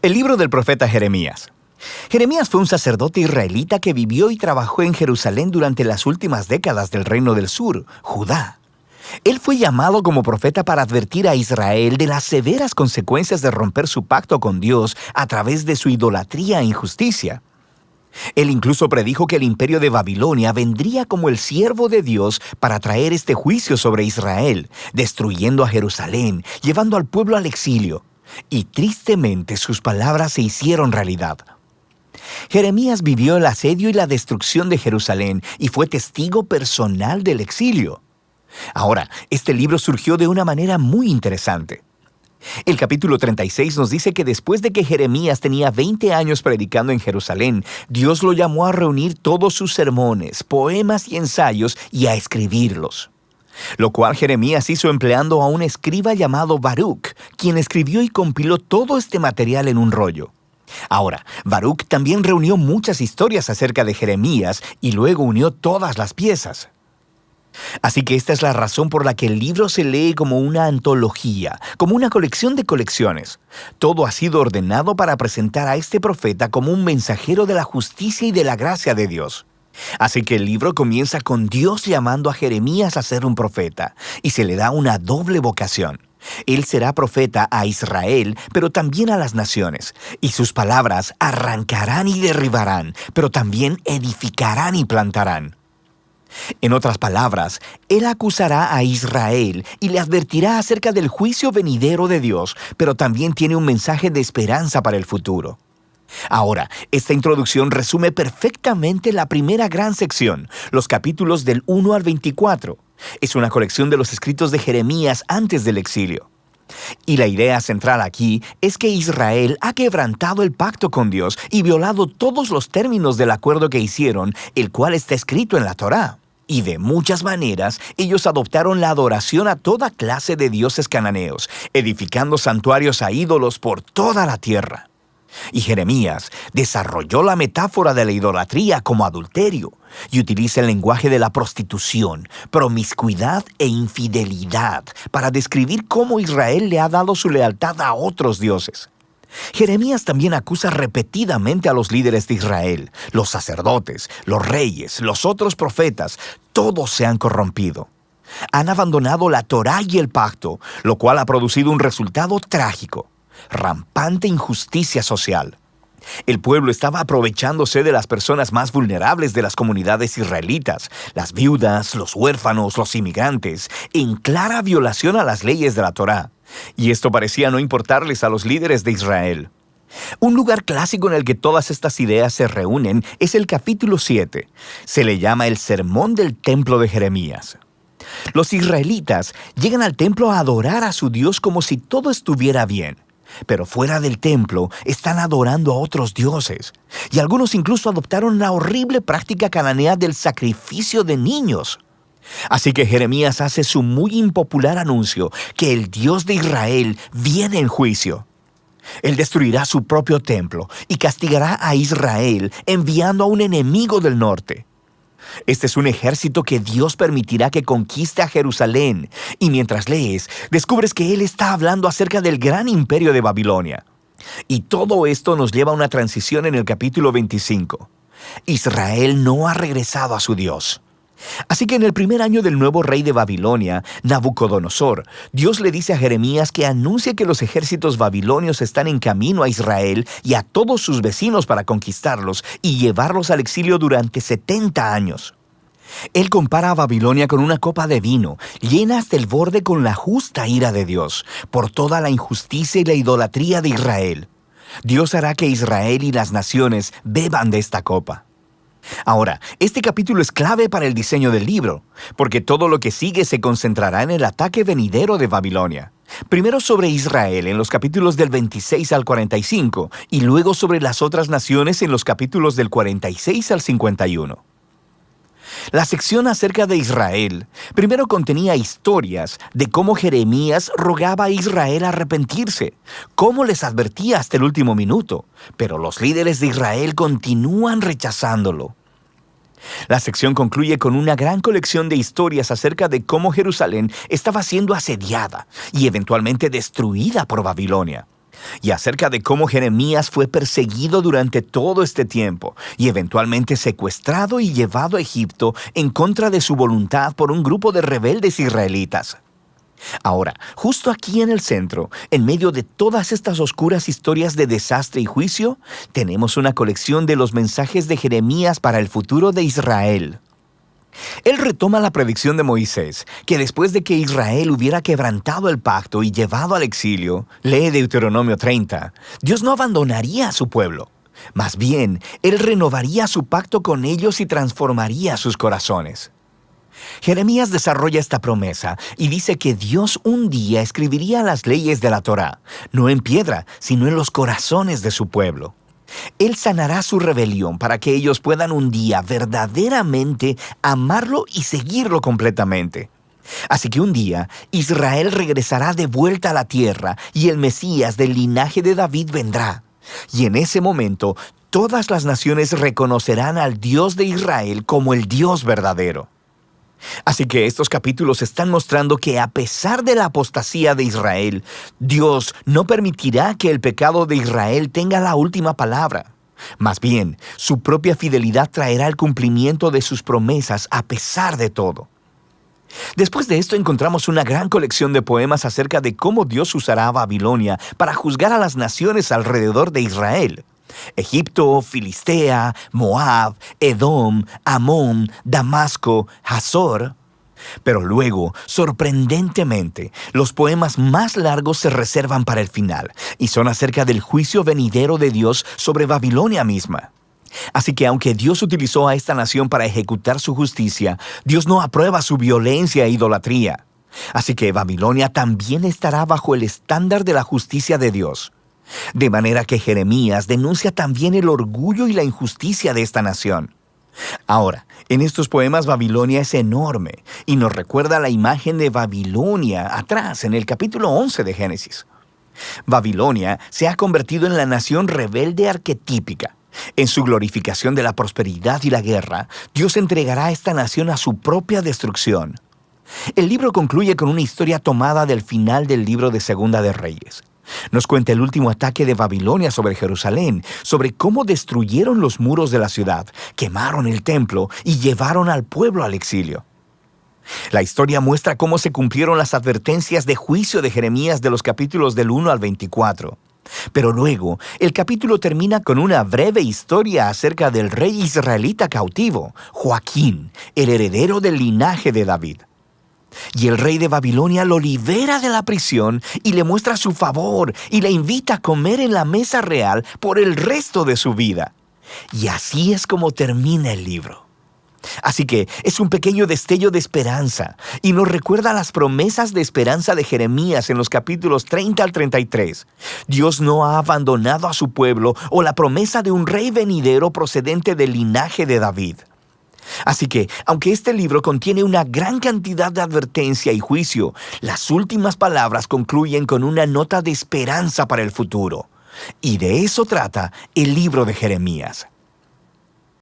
El libro del profeta Jeremías. Jeremías fue un sacerdote israelita que vivió y trabajó en Jerusalén durante las últimas décadas del Reino del Sur, Judá. Él fue llamado como profeta para advertir a Israel de las severas consecuencias de romper su pacto con Dios a través de su idolatría e injusticia. Él incluso predijo que el imperio de Babilonia vendría como el siervo de Dios para traer este juicio sobre Israel, destruyendo a Jerusalén, llevando al pueblo al exilio. Y tristemente sus palabras se hicieron realidad. Jeremías vivió el asedio y la destrucción de Jerusalén y fue testigo personal del exilio. Ahora, este libro surgió de una manera muy interesante. El capítulo 36 nos dice que después de que Jeremías tenía 20 años predicando en Jerusalén, Dios lo llamó a reunir todos sus sermones, poemas y ensayos y a escribirlos. Lo cual Jeremías hizo empleando a un escriba llamado Baruch, quien escribió y compiló todo este material en un rollo. Ahora, Baruch también reunió muchas historias acerca de Jeremías y luego unió todas las piezas. Así que esta es la razón por la que el libro se lee como una antología, como una colección de colecciones. Todo ha sido ordenado para presentar a este profeta como un mensajero de la justicia y de la gracia de Dios. Así que el libro comienza con Dios llamando a Jeremías a ser un profeta, y se le da una doble vocación. Él será profeta a Israel, pero también a las naciones, y sus palabras arrancarán y derribarán, pero también edificarán y plantarán. En otras palabras, él acusará a Israel y le advertirá acerca del juicio venidero de Dios, pero también tiene un mensaje de esperanza para el futuro. Ahora, esta introducción resume perfectamente la primera gran sección, los capítulos del 1 al 24. Es una colección de los escritos de Jeremías antes del exilio. Y la idea central aquí es que Israel ha quebrantado el pacto con Dios y violado todos los términos del acuerdo que hicieron, el cual está escrito en la Torá. Y de muchas maneras, ellos adoptaron la adoración a toda clase de dioses cananeos, edificando santuarios a ídolos por toda la tierra. Y Jeremías desarrolló la metáfora de la idolatría como adulterio y utiliza el lenguaje de la prostitución, promiscuidad e infidelidad para describir cómo Israel le ha dado su lealtad a otros dioses. Jeremías también acusa repetidamente a los líderes de Israel, los sacerdotes, los reyes, los otros profetas, todos se han corrompido. Han abandonado la Torá y el pacto, lo cual ha producido un resultado trágico. Rampante injusticia social. El pueblo estaba aprovechándose de las personas más vulnerables de las comunidades israelitas, las viudas, los huérfanos, los inmigrantes, en clara violación a las leyes de la Torá. Y esto parecía no importarles a los líderes de Israel. Un lugar clásico en el que todas estas ideas se reúnen es el capítulo 7. Se le llama el Sermón del Templo de Jeremías. Los israelitas llegan al templo a adorar a su Dios como si todo estuviera bien. Pero fuera del templo están adorando a otros dioses. Y algunos incluso adoptaron la horrible práctica cananea del sacrificio de niños. Así que Jeremías hace su muy impopular anuncio que el Dios de Israel viene en juicio. Él destruirá su propio templo y castigará a Israel enviando a un enemigo del norte. Este es un ejército que Dios permitirá que conquiste a Jerusalén, y mientras lees, descubres que Él está hablando acerca del gran imperio de Babilonia. Y todo esto nos lleva a una transición en el capítulo 25. Israel no ha regresado a su Dios. Así que en el primer año del nuevo rey de Babilonia, Nabucodonosor, Dios le dice a Jeremías que anuncie que los ejércitos babilonios están en camino a Israel y a todos sus vecinos para conquistarlos y llevarlos al exilio durante 70 años. Él compara a Babilonia con una copa de vino, llena hasta el borde con la justa ira de Dios, por toda la injusticia y la idolatría de Israel. Dios hará que Israel y las naciones beban de esta copa. Ahora, este capítulo es clave para el diseño del libro, porque todo lo que sigue se concentrará en el ataque venidero de Babilonia. Primero sobre Israel en los capítulos del 26 al 45, y luego sobre las otras naciones en los capítulos del 46 al 51. La sección acerca de Israel primero contenía historias de cómo Jeremías rogaba a Israel a arrepentirse, cómo les advertía hasta el último minuto, pero los líderes de Israel continúan rechazándolo. La sección concluye con una gran colección de historias acerca de cómo Jerusalén estaba siendo asediada y eventualmente destruida por Babilonia. y acerca de cómo Jeremías fue perseguido durante todo este tiempo y eventualmente secuestrado y llevado a Egipto en contra de su voluntad por un grupo de rebeldes israelitas. Ahora, justo aquí en el centro, en medio de todas estas oscuras historias de desastre y juicio, tenemos una colección de los mensajes de Jeremías para el futuro de Israel. Él retoma la predicción de Moisés, que después de que Israel hubiera quebrantado el pacto y llevado al exilio, lee Deuteronomio 30, Dios no abandonaría a su pueblo. Más bien, Él renovaría su pacto con ellos y transformaría sus corazones. Jeremías desarrolla esta promesa y dice que Dios un día escribiría las leyes de la Torá, no en piedra, sino en los corazones de su pueblo. Él sanará su rebelión para que ellos puedan un día verdaderamente amarlo y seguirlo completamente. Así que un día Israel regresará de vuelta a la tierra y el Mesías del linaje de David vendrá. Y en ese momento todas las naciones reconocerán al Dios de Israel como el Dios verdadero. Así que estos capítulos están mostrando que a pesar de la apostasía de Israel, Dios no permitirá que el pecado de Israel tenga la última palabra. Más bien, su propia fidelidad traerá el cumplimiento de sus promesas a pesar de todo. Después de esto encontramos una gran colección de poemas acerca de cómo Dios usará a Babilonia para juzgar a las naciones alrededor de Israel. Egipto, Filistea, Moab, Edom, Amón, Damasco, Hazor. Pero luego, sorprendentemente, los poemas más largos se reservan para el final y son acerca del juicio venidero de Dios sobre Babilonia misma. Así que aunque Dios utilizó a esta nación para ejecutar su justicia, Dios no aprueba su violencia e idolatría. Así que Babilonia también estará bajo el estándar de la justicia de Dios. De manera que Jeremías denuncia también el orgullo y la injusticia de esta nación. Ahora, en estos poemas Babilonia es enorme y nos recuerda la imagen de Babilonia atrás en el capítulo 11 de Génesis. Babilonia se ha convertido en la nación rebelde arquetípica. En su glorificación de la prosperidad y la guerra, Dios entregará a esta nación a su propia destrucción. El libro concluye con una historia tomada del final del libro de Segunda de Reyes. Nos cuenta el último ataque de Babilonia sobre Jerusalén, sobre cómo destruyeron los muros de la ciudad, quemaron el templo y llevaron al pueblo al exilio. La historia muestra cómo se cumplieron las advertencias de juicio de Jeremías de los capítulos del 1 al 24. Pero luego, el capítulo termina con una breve historia acerca del rey israelita cautivo, Joaquín, el heredero del linaje de David. Y el rey de Babilonia lo libera de la prisión y le muestra su favor y le invita a comer en la mesa real por el resto de su vida. Y así es como termina el libro. Así que es un pequeño destello de esperanza y nos recuerda las promesas de esperanza de Jeremías en los capítulos 30 al 33. Dios no ha abandonado a su pueblo o la promesa de un rey venidero procedente del linaje de David. Así que, aunque este libro contiene una gran cantidad de advertencia y juicio, las últimas palabras concluyen con una nota de esperanza para el futuro. Y de eso trata el libro de Jeremías.